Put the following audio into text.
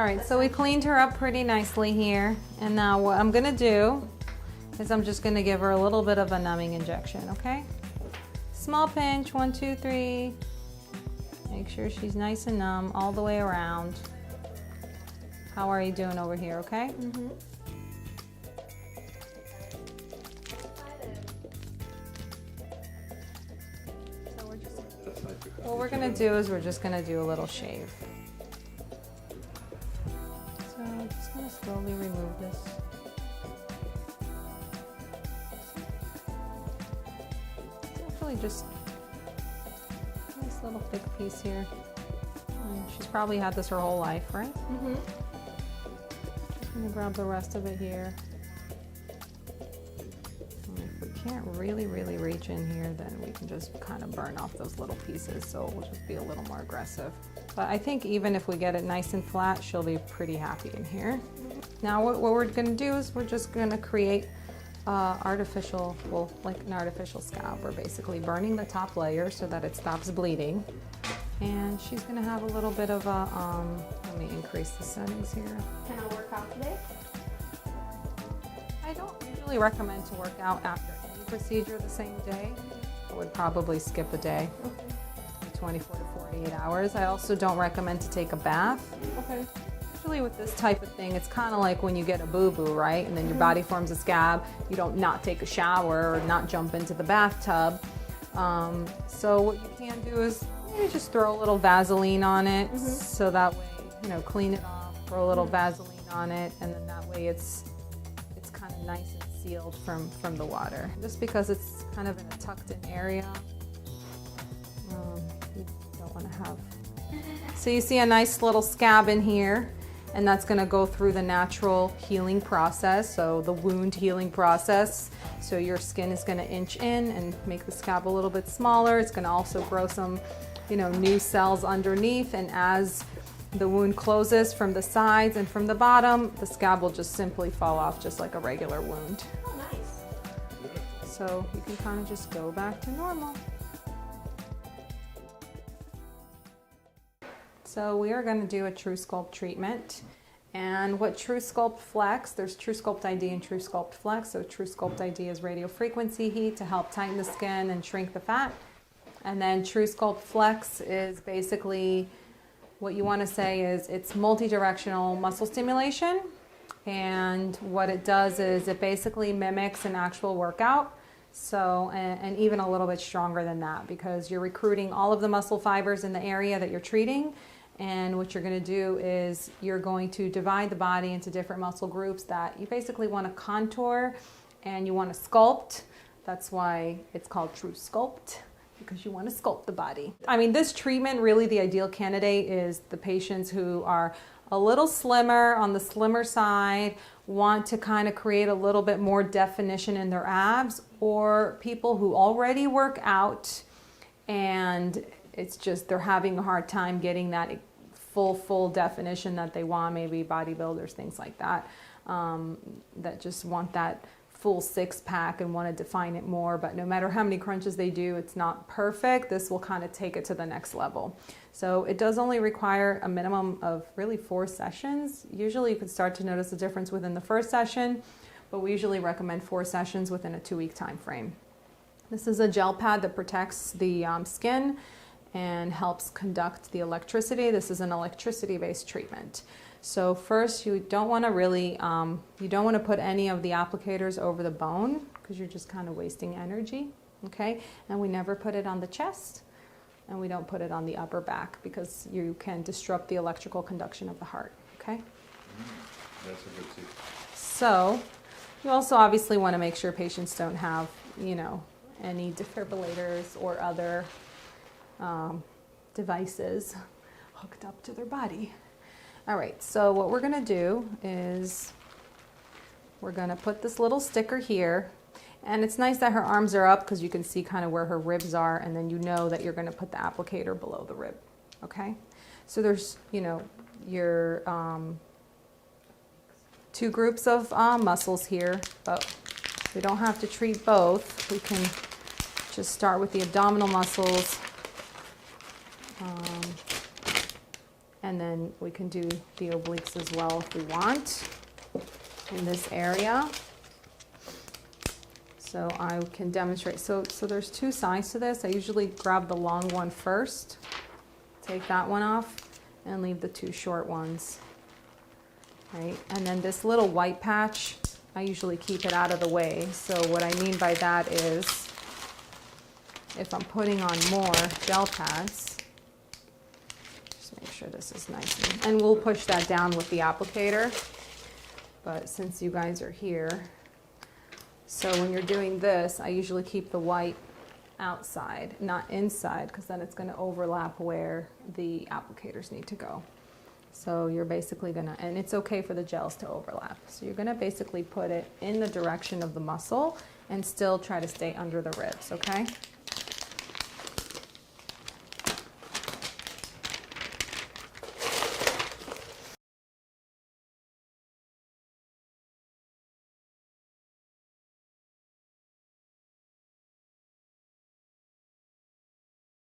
All right, so we cleaned her up pretty nicely here. And now what I'm gonna do is I'm just gonna give her a little bit of a numbing injection, okay? Small pinch, 1, 2, 3. Make sure she's nice and numb all the way around. How are you doing over here, okay? Mm-hmm. So what we're gonna do is we're just gonna do a little shave. So I'm just gonna slowly remove this. It's actually just a nice little thick piece here. She's probably had this her whole life, right? Mm-hmm. Just gonna grab the rest of it here. And if we can't really reach in here, then we can just kind of burn off those little pieces, so it will just be a little more aggressive. But I think even if we get it nice and flat, she'll be pretty happy in here. Now what we're gonna do is we're just gonna create artificial, well, like an artificial scalp. We're basically burning the top layer so that it stops bleeding. And she's gonna have a little bit of a, let me increase the settings here. Can I work out today? I don't usually recommend to work out after any procedure the same day. I would probably skip a day. Okay. 24 to 48 hours. I also don't recommend to take a bath. Okay. Usually with this type of thing, it's kind of like when you get a boo-boo, right? And then your body forms a scab. You don't not take a shower or not jump into the bathtub. So what you can do is maybe just throw a little Vaseline on it, so that way, you know, clean it off, throw a little Vaseline on it, and then that way it's kind of nice and sealed from the water. Just because it's kind of in a tucked in area, you don't want to have. So you see a nice little scab in here, and that's going to go through the natural healing process, so the wound healing process. So your skin is going to inch in and make the scab a little bit smaller. It's going to also grow some, you know, new cells underneath, and as the wound closes from the sides and from the bottom, the scab will just simply fall off just like a regular wound. Oh, nice. So you can kind of just go back to normal. So we are going to do a True Sculpt treatment. And what True Sculpt Flex, there's True Sculpt ID and True Sculpt Flex. So True Sculpt ID is radio frequency heat to help tighten the skin and shrink the fat. And then True Sculpt Flex is basically, what you want to say is it's multi-directional muscle stimulation. And what it does is it basically mimics an actual workout. So, and even a little bit stronger than that, because you're recruiting all of the muscle fibers in the area that you're treating. And what you're going to do is you're going to divide the body into different muscle groups that you basically want to contour and you want to sculpt. That's why it's called True Sculpt, because you want to sculpt the body. I mean, this treatment, really the ideal candidate is the patients who are a little slimmer, on the slimmer side, want to kind of create a little bit more definition in their abs, or people who already work out and it's just they're having a hard time getting that full definition that they want, maybe bodybuilders, things like that, that just want that full six-pack and want to define it more, but no matter how many crunches they do, it's not perfect. This will kind of take it to the next level. So it does only require a minimum of really 4 sessions. Usually you can start to notice a difference within the first session, but we usually recommend 4 sessions within a 2-week time frame. This is a gel pad that protects the skin and helps conduct the electricity. This is an electricity-based treatment. So first, you don't want to really, you don't want to put any of the applicators over the bone, because you're just kind of wasting energy, okay? And we never put it on the chest, and we don't put it on the upper back, because you can disrupt the electrical conduction of the heart, okay? That's a good tip. So you also obviously want to make sure patients don't have, you know, any defibrillators or other devices hooked up to their body. All right, so what we're gonna do is we're gonna put this little sticker here, and it's nice that her arms are up because you can see kind of where her ribs are, and then you know that you're gonna put the applicator below the rib, okay? So there's, you know, your 2 groups of muscles here, but we don't have to treat both. We can just start with the abdominal muscles. And then we can do the obliques as well if we want in this area. So I can demonstrate. So there's two sides to this. I usually grab the long one first, take that one off, and leave the two short ones. Right? And then this little white patch, I usually keep it out of the way. So what I mean by that is, if I'm putting on more gel pads, just make sure this is nice. And we'll push that down with the applicator. But since you guys are here, so when you're doing this, I usually keep the white outside, not inside, because then it's going to overlap where the applicators need to go. So you're basically going to, and it's okay for the gels to overlap. So you're going to basically put it in the direction of the muscle and still try to stay under the ribs, okay?